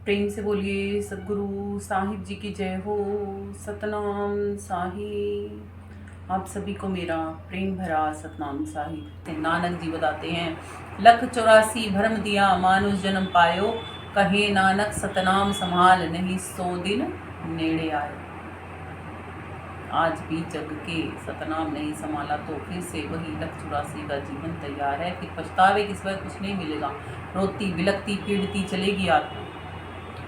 प्रेम से बोलिए सद्गुरु साहिब जी की जय हो। सतनाम साहिब। आप सभी को मेरा प्रेम भरा सतनाम साहिब। नानक जी बताते हैं, लख 84 भरम दिया मानुष जन्म पायो, कहे नानक सतनाम संभाल नहीं सो दिन नेड़े आयो। आज भी जग के सतनाम नहीं संभाला तो फिर से वही लख 84 का जीवन तैयार है। फिर पछतावे किस वक्त कुछ नहीं मिलेगा। रोती बिलखती पीड़ती चलेगी आत्मा।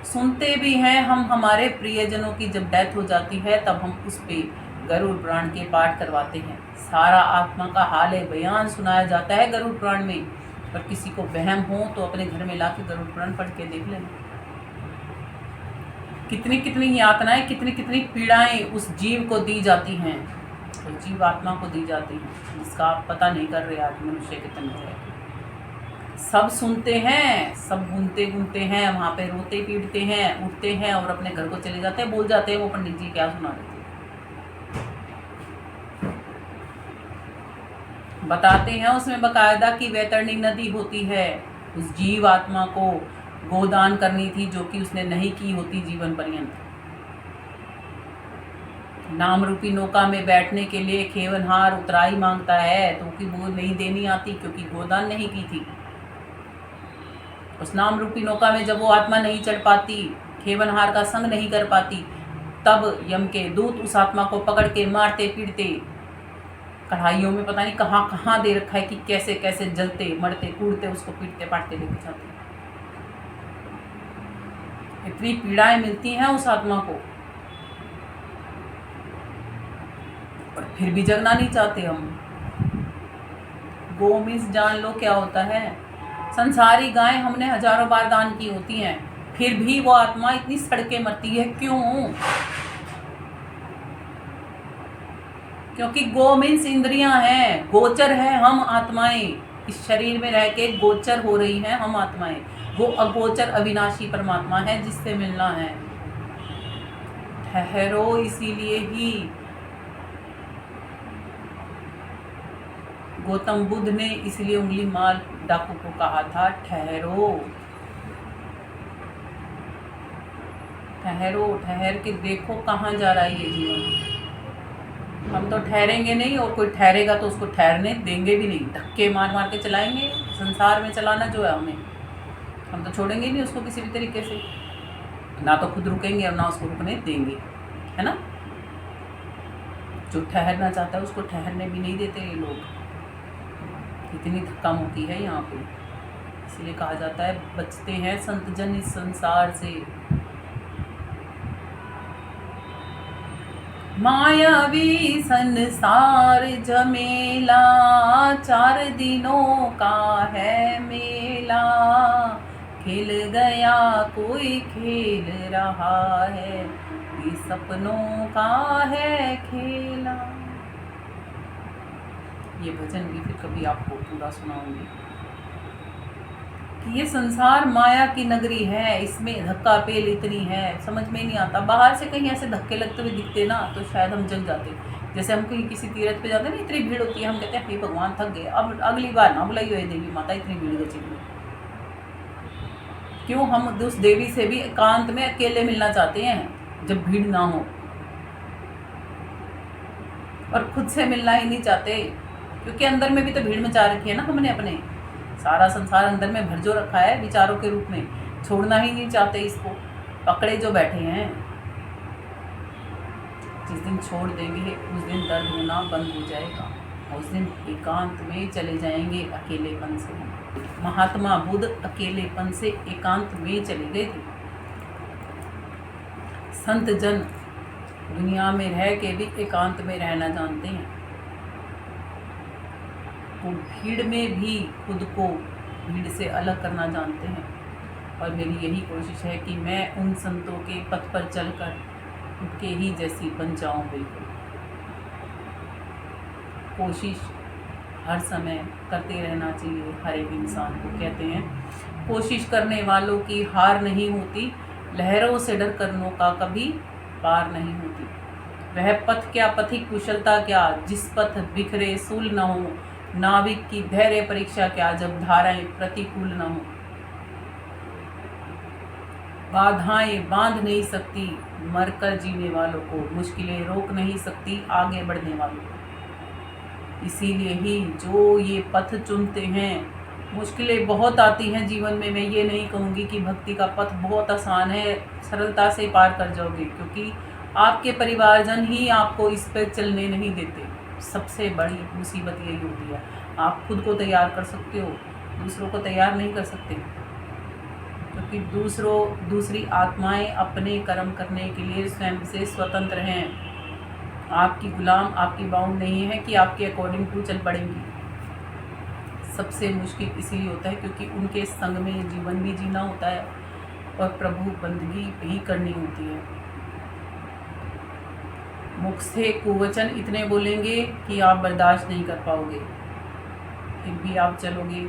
सुनते भी हैं हम हमारे प्रियजनों की जब डेथ हो जाती है, तब हम उस पे गरुड़ पुराण के पाठ करवाते हैं। सारा आत्मा का हाल बयान सुनाया जाता है गरुड़ पुराण में। पर किसी को वहम हो तो अपने घर में लाके गरुड़ पुराण पढ़ के देख लेना। कितनी कितनी यातनाएं, कितनी कितनी पीड़ाएं उस जीव को दी जाती हैं, उस जीव आत्मा को दी जाती हैं, जिसका आप पता नहीं कर रहे आज मनुष्य के तन में। सब सुनते हैं, सब गुनते गुनते हैं, वहाँ पे रोते पीटते हैं, उठते हैं और अपने घर को चले जाते हैं। भूल जाते हैं वो पंडित जी क्या सुना रहे थे। बताते हैं उसमें बकायदा कि वैतरणी नदी होती है। उस जीव आत्मा को गोदान करनी थी, जो कि उसने नहीं की होती जीवन पर्यंत। नाम रूपी नौका में बैठने के लिए खेवनहार उतराई मांगता है, तो कि वो नहीं देनी आती क्योंकि गोदान नहीं की थी। उस नाम रूपी नौका में जब वो आत्मा नहीं चढ़ पाती, खेवनहार का संग नहीं कर पाती, तब यम के दूत उस आत्मा को पकड़ के मारते पीटते, कढ़ाइयों में पता नहीं कहाँ कहाँ दे रखा है कि कैसे कैसे जलते मरते कूदते उसको पीटते पाटते लेके जाते। इतनी पीड़ाएं मिलती हैं उस आत्मा को, और फिर भी जगना नहीं चाहते हम। गो मीन्स जान लो क्या होता है। संसारी गायें हमने हजारों बार दान की होती हैं, फिर भी वो आत्मा इतनी सड़के मरती है। क्यों? क्योंकि गो मीन्स इंद्रियां हैं, गोचर है हम आत्माएं। इस शरीर में रह के गोचर हो रही हैं हम आत्माएं। वो अगोचर अविनाशी परमात्मा है जिससे मिलना है। ठहरो, इसीलिए ही गौतम बुद्ध ने इसलिए उंगली मार डाकू को कहा था, ठहरो ठहरो, ठहर के देखो कहाँ जा रहा है ये जीवन। हम तो ठहरेंगे नहीं, और कोई ठहरेगा तो उसको ठहरने देंगे भी नहीं। धक्के मार मार के चलाएंगे। संसार में चलाना जो है हमें, हम तो छोड़ेंगे नहीं उसको किसी भी तरीके से। ना तो खुद रुकेंगे और ना उसको रुकने देंगे, है ना। जो ठहरना चाहता है उसको ठहरने भी नहीं देते ये लोग। इतनी धक्का होती है यहाँ पे। इसलिए कहा जाता है बचते हैं संत जन इस संसार से। मायावी संसार झमेला, 4 दिनों का है मेला। खेल गया कोई खेल रहा है, ये सपनों का है खेला। ये भजन भी फिर कभी आपको पूरा सुनाऊंगी कि ये संसार माया की नगरी है, इसमें धक्का पेल इतनी है, समझ में नहीं आता। बाहर से कहीं ऐसे धक्के लगते हुए दिखते ना तो शायद हम जग जाते। जैसे हम कहीं किसी तीर्थ पे जाते हैं ना, इतनी भीड़ होती है, हम कहते हैं हे भगवान थक गए, अब अगली बार ना बुलाइए देवी माता, इतनी भीड़ गची में। क्यों? हम उस देवी से भी एकांत में अकेले मिलना चाहते हैं जब भीड़ ना हो, और खुद से मिलना ही नहीं चाहते, क्योंकि अंदर में भी तो भीड़ मचा रखी है ना हमने अपने। सारा संसार अंदर में भर जो रखा है विचारों के रूप में, छोड़ना ही नहीं चाहते इसको, पकड़े जो बैठे हैं। जिस दिन छोड़ देंगे उस दिन दर्द होना बंद हो जाएगा, उस दिन एकांत में चले जाएंगे अकेलेपन से। महात्मा बुद्ध अकेलेपन से एकांत में चले गए थे। संत जन दुनिया में रह के भी एकांत में रहना जानते हैं। वो भीड़ में भी खुद को भीड़ से अलग करना जानते हैं। और मेरी यही कोशिश है कि मैं उन संतों के पथ पर चलकर उनके ही जैसी बन जाऊं। बिल्कुल कोशिश हर समय करते रहना चाहिए हर एक इंसान को। कहते हैं कोशिश करने वालों की हार नहीं होती, लहरों से डर कर नौका कभी पार नहीं होती। वह पथ क्या, पथिक कुशलता क्या, जिस पथ बिखरे सूल न हो। नाविक की धैर्य परीक्षा क्या, जब धाराएं प्रतिकूल न हो। बाधाएं बांध नहीं सकती मरकर जीने वालों को, मुश्किलें रोक नहीं सकती आगे बढ़ने वालों को। इसीलिए ही जो ये पथ चुनते हैं, मुश्किलें बहुत आती हैं जीवन में। मैं ये नहीं कहूँगी कि भक्ति का पथ बहुत आसान है, सरलता से पार कर जाओगे, क्योंकि आपके परिवारजन ही आपको इस पर चलने नहीं देते। सबसे बड़ी मुसीबत यही होती है। आप खुद को तैयार कर सकते हो, दूसरों को तैयार नहीं कर सकते, क्योंकि दूसरी आत्माएं अपने कर्म करने के लिए स्वयं से स्वतंत्र हैं। आपकी गुलाम, आपकी बाउंड नहीं है कि आपके अकॉर्डिंग टू चल पड़ेंगी। सबसे मुश्किल इसीलिए होता है क्योंकि उनके संग में जीवन भी जीना होता है और प्रभु बंदगी भी करनी होती है। मुख से कुवचन इतने बोलेंगे कि आप बर्दाश्त नहीं कर पाओगे, फिर भी आप चलोगे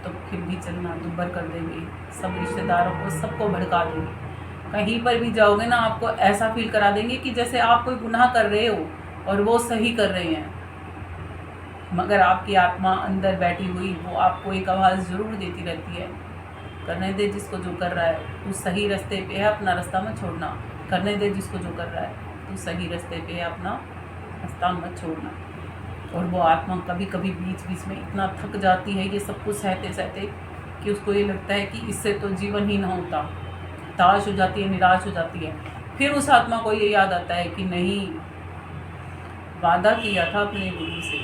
तो फिर भी चलना दुब्बर कर देंगे। सब रिश्तेदारों को, सबको भड़का देंगे। कहीं पर भी जाओगे ना, आपको ऐसा फील करा देंगे कि जैसे आप कोई गुनाह कर रहे हो और वो सही कर रहे हैं। मगर आपकी आत्मा अंदर बैठी हुई वो आपको एक आवाज़ ज़रूर देती रहती है, करने दे जिसको जो कर रहा है, तू सही रास्ते पे है, अपना रास्ता मत छोड़ना। करने दे जिसको जो कर रहा है, तू सही रास्ते पे है, अपना रास्ता मत छोड़ना। और वो आत्मा कभी कभी बीच बीच में इतना थक जाती है ये सब कुछ सहते सहते कि उसको ये लगता है कि इससे तो जीवन ही ना होता। हताश हो जाती है, निराश हो जाती है। फिर उस आत्मा को ये याद आता है कि नहीं, वादा किया था अपने गुरु से,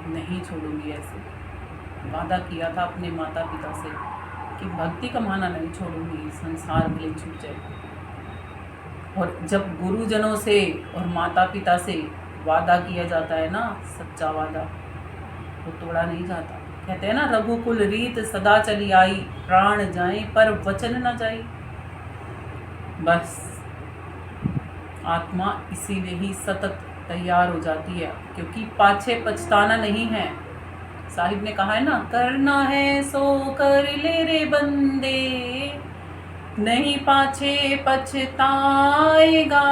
नहीं छोड़ूंगी ऐसे। वादा किया था अपने माता पिता से कि भक्ति कमाना नहीं छोड़ूंगी, संसार भले छूट जाए। और जब गुरुजनों से और माता पिता से वादा किया जाता है ना, सच्चा वादा, वो तोड़ा नहीं जाता। कहते हैं ना, रघुकुल रीत सदा चली आई, प्राण जाए पर वचन न जाए। बस आत्मा इसीलिए ही सतत तैयार हो जाती है, क्योंकि पाछे पछताना नहीं है। साहिब ने कहा है ना, करना है सो कर ले रे बंदे, नहीं पाछे पछताएगा।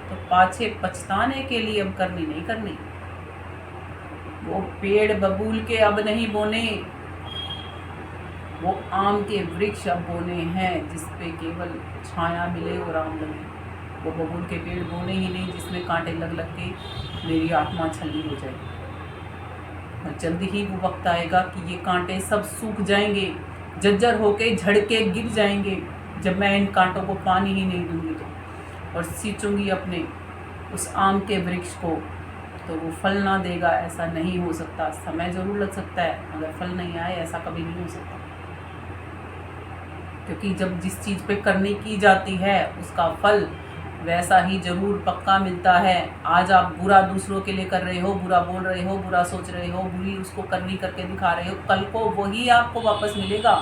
तो पाछे पछताने के लिए अब करनी नहीं करनी। वो पेड़ बबूल के अब नहीं बोने, वो आम के वृक्ष अब बोने हैं जिसपे केवल छाया मिले और आम लगे। वो बबूल के पेड़ बोने ही नहीं जिसमें कांटे लग लग के मेरी आत्मा छली हो जाए। और जल्दी ही वो वक्त आएगा कि ये कांटे सब सूख जाएंगे, जर्जर होके झड़ के गिर जाएंगे, जब मैं इन कांटों को पानी ही नहीं दूंगी तो। और सींचूंगी अपने उस आम के वृक्ष को, तो वो फल ना देगा ऐसा नहीं हो सकता। समय जरूर लग सकता है, मगर फल नहीं आए ऐसा कभी नहीं हो सकता। क्योंकि जब जिस चीज़ पे करनी की जाती है उसका फल वैसा ही जरूर पक्का मिलता है। आज आप बुरा दूसरों के लिए कर रहे हो, बुरा बोल रहे हो, बुरा सोच रहे हो, बुरी उसको करनी करके दिखा रहे हो, कल को वही आपको वापस मिलेगा।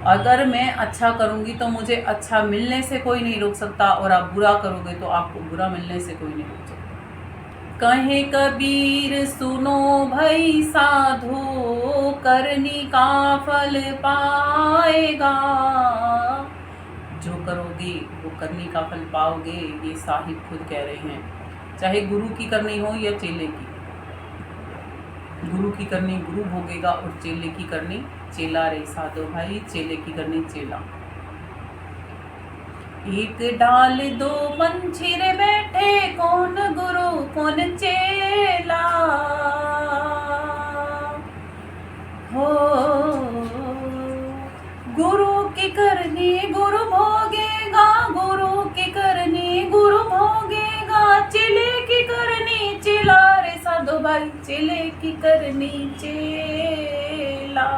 अगर मैं अच्छा करूँगी तो मुझे अच्छा मिलने से कोई नहीं रोक सकता, और आप बुरा करोगे तो आपको बुरा मिलने से कोई नहीं रोक सकता। कहे कबीर सुनो भाई साधो, करनी का फल पाएगा। जो करोगे वो करनी का फल पाओगे, ये साहिब खुद कह रहे हैं। चाहे गुरु की करनी हो या चेले की। गुरु की करनी गुरु भोगेगा और चेले की करनी चेला रे साधो भाई, चेले की करनी चेला। एक डाल दो पंछी रे बैठे, कौन गुरु कौन चेला हो। गुरु की करनी गुरु भोगेगा, गुरु की करनी गुरु भोगेगा, चेले की करनी चेला रे साधो भाई, चेले की करनी चेला।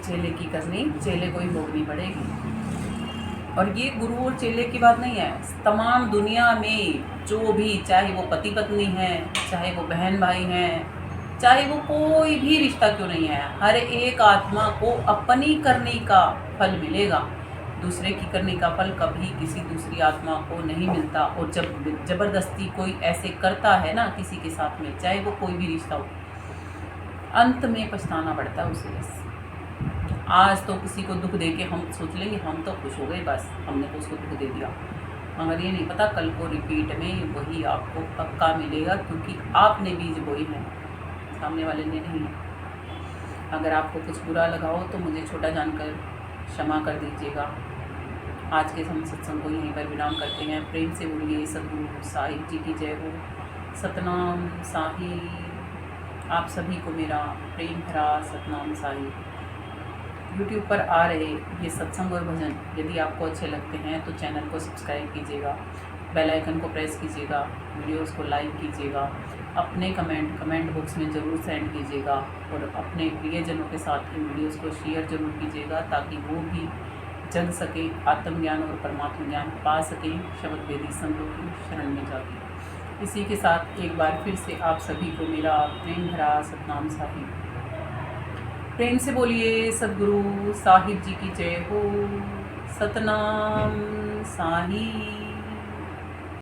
चेले की करनी चेले को ही भोगनी पड़ेगी। और ये गुरु और चेले की बात नहीं है, तमाम दुनिया में जो भी, चाहे वो पति पत्नी है, चाहे वो बहन भाई हैं, चाहे वो कोई भी रिश्ता क्यों नहीं है, हर एक आत्मा को अपनी करने का फल मिलेगा। दूसरे की करने का फल कभी किसी दूसरी आत्मा को नहीं मिलता। और जब जबरदस्ती कोई ऐसे करता है ना किसी के साथ में, चाहे वो कोई भी रिश्ता हो, अंत में पछताना पड़ता है उसे। बस आज तो किसी को दुख दे के हम सोच लेंगे हम तो खुश हो गए, बस हमने तो उसको दुख दे दिया, मगर ये नहीं पता कल को रिपीट में वही आपको पक्का मिलेगा, क्योंकि आपने बीज बोए हैं, सामने वाले ने नहीं। अगर आपको कुछ बुरा लगा हो तो मुझे छोटा जानकर क्षमा कर दीजिएगा। आज के हम सत्संग को यहीं पर विराम करते हैं। प्रेम से बोलिए सद्गुरु साहिब जी की जय हो। सतनाम साहिब। आप सभी को मेरा प्रेम भरा सतनाम साहिब। यूट्यूब पर आ रहे ये सत्संग और भजन यदि आपको अच्छे लगते हैं तो चैनल को सब्सक्राइब कीजिएगा, बेल आइकन को प्रेस कीजिएगा, वीडियोस को लाइक कीजिएगा, अपने कमेंट बॉक्स में ज़रूर सेंड कीजिएगा और अपने प्रियजनों के साथ इन वीडियोस को शेयर ज़रूर कीजिएगा ताकि वो भी जग सके, आत्मज्ञान और परमात्म ज्ञान पा सकें, शब्द वेदी संतों की शरण में जाके। इसी के साथ एक बार फिर से आप सभी को मेरा प्रेम भरा सतनाम साहिब। प्रेम से बोलिए सद्गुरु साहिब जी की जय हो। सतनाम साहिब।